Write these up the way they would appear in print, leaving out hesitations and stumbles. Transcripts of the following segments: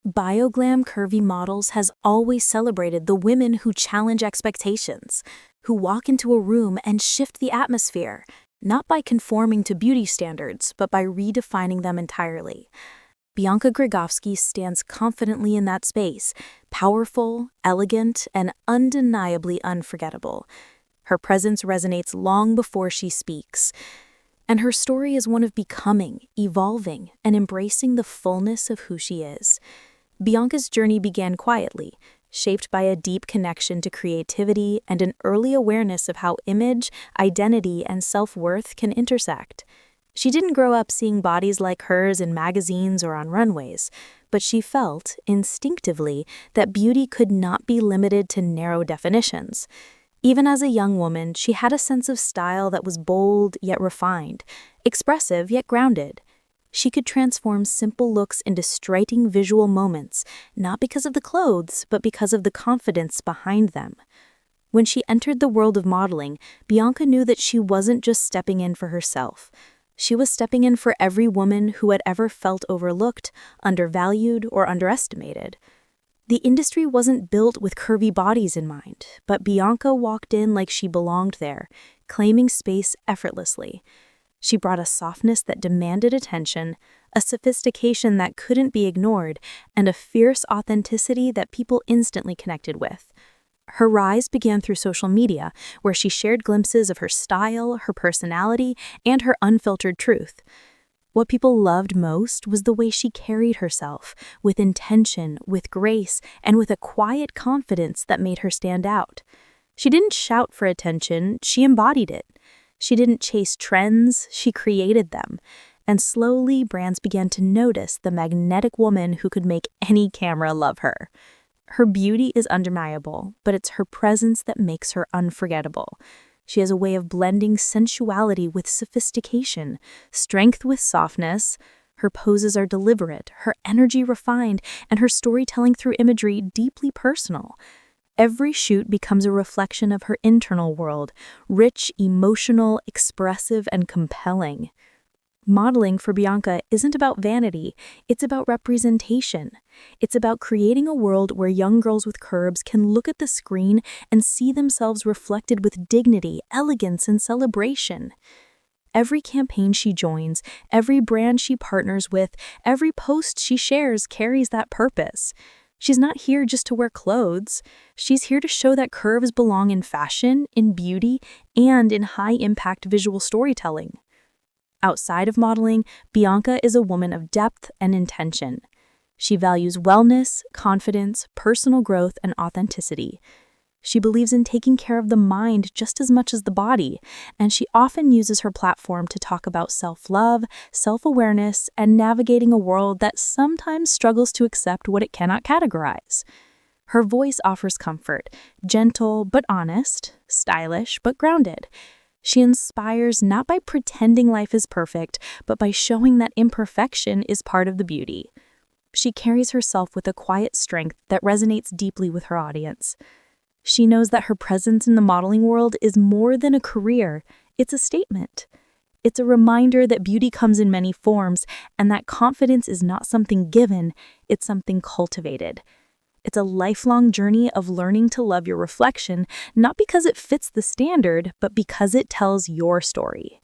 Bioglam Curvy Models has always celebrated the women who challenge expectations, who walk into a room and shift the atmosphere, not by conforming to beauty standards, but by redefining them entirely. Bianca Krigovsky stands confidently in that space, powerful, elegant, and undeniably unforgettable. Her presence resonates long before she speaks, and her story is one of becoming, evolving, and embracing the fullness of who she is. Bianca's journey began quietly, shaped by a deep connection to creativity and an early awareness of how image, identity, and self-worth can intersect. She didn't grow up seeing bodies like hers in magazines or on runways, but she felt, instinctively, that beauty could not be limited to narrow definitions. Even as a young woman, she had a sense of style that was bold yet refined, expressive yet grounded. She could transform simple looks into striking visual moments, not because of the clothes, but because of the confidence behind them. When she entered the world of modeling, Bianca knew that she wasn't just stepping in for herself. She was stepping in for every woman who had ever felt overlooked, undervalued, or underestimated. The industry wasn't built with curvy bodies in mind, but Bianca walked in like she belonged there, claiming space effortlessly. She brought a softness that demanded attention, a sophistication that couldn't be ignored, and a fierce authenticity that people instantly connected with. Her rise began through social media, where she shared glimpses of her style, her personality, and her unfiltered truth. What people loved most was the way she carried herself, with intention, with grace, and with a quiet confidence that made her stand out. She didn't shout for attention, she embodied it. She didn't chase trends, she created them. And slowly, brands began to notice the magnetic woman who could make any camera love her. Her beauty is undeniable, but it's her presence that makes her unforgettable. She has a way of blending sensuality with sophistication, strength with softness. Her poses are deliberate, her energy refined, and her storytelling through imagery deeply personal. Every shoot becomes a reflection of her internal world, rich, emotional, expressive, and compelling. Modeling for Bianca isn't about vanity, it's about representation. It's about creating a world where young girls with curves can look at the screen and see themselves reflected with dignity, elegance, and celebration. Every campaign she joins, every brand she partners with, every post she shares carries that purpose. She's not here just to wear clothes. She's here to show that curves belong in fashion, in beauty, and in high-impact visual storytelling. Outside of modeling, Bianca is a woman of depth and intention. She values wellness, confidence, personal growth, and authenticity. She believes in taking care of the mind just as much as the body, and she often uses her platform to talk about self-love, self-awareness, and navigating a world that sometimes struggles to accept what it cannot categorize. Her voice offers comfort, gentle but honest, stylish but grounded. She inspires not by pretending life is perfect, but by showing that imperfection is part of the beauty. She carries herself with a quiet strength that resonates deeply with her audience. She knows that her presence in the modeling world is more than a career, it's a statement. It's a reminder that beauty comes in many forms, and that confidence is not something given, it's something cultivated. It's a lifelong journey of learning to love your reflection, not because it fits the standard, but because it tells your story.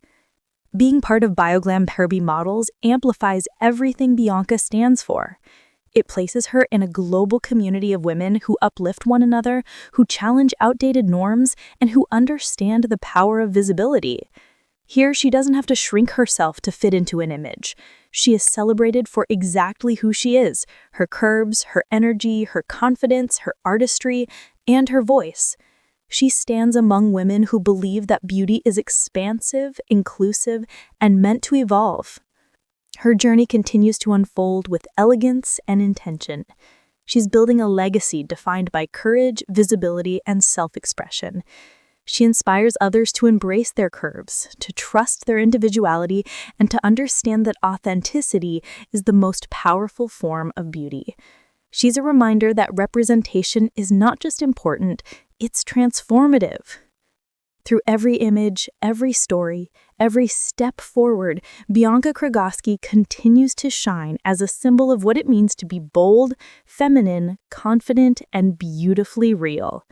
Being part of Bioglam Curvy Models amplifies everything Bianca stands for. It places her in a global community of women who uplift one another, who challenge outdated norms, and who understand the power of visibility. Here, she doesn't have to shrink herself to fit into an image. She is celebrated for exactly who she is, her curves, her energy, her confidence, her artistry, and her voice. She stands among women who believe that beauty is expansive, inclusive, and meant to evolve. Her journey continues to unfold with elegance and intention. She's building a legacy defined by courage, visibility, and self-expression. She inspires others to embrace their curves, to trust their individuality, and to understand that authenticity is the most powerful form of beauty. She's a reminder that representation is not just important, it's transformative. Through every image, every story, every step forward, Bianca Krigovsky continues to shine as a symbol of what it means to be bold, feminine, confident, and beautifully real.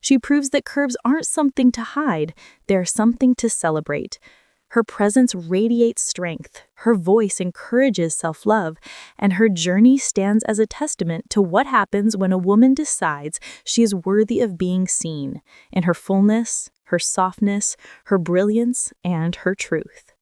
She proves that curves aren't something to hide, they're something to celebrate. Her presence radiates strength, her voice encourages self-love, and her journey stands as a testament to what happens when a woman decides she is worthy of being seen, in her fullness, her softness, her brilliance, and her truth.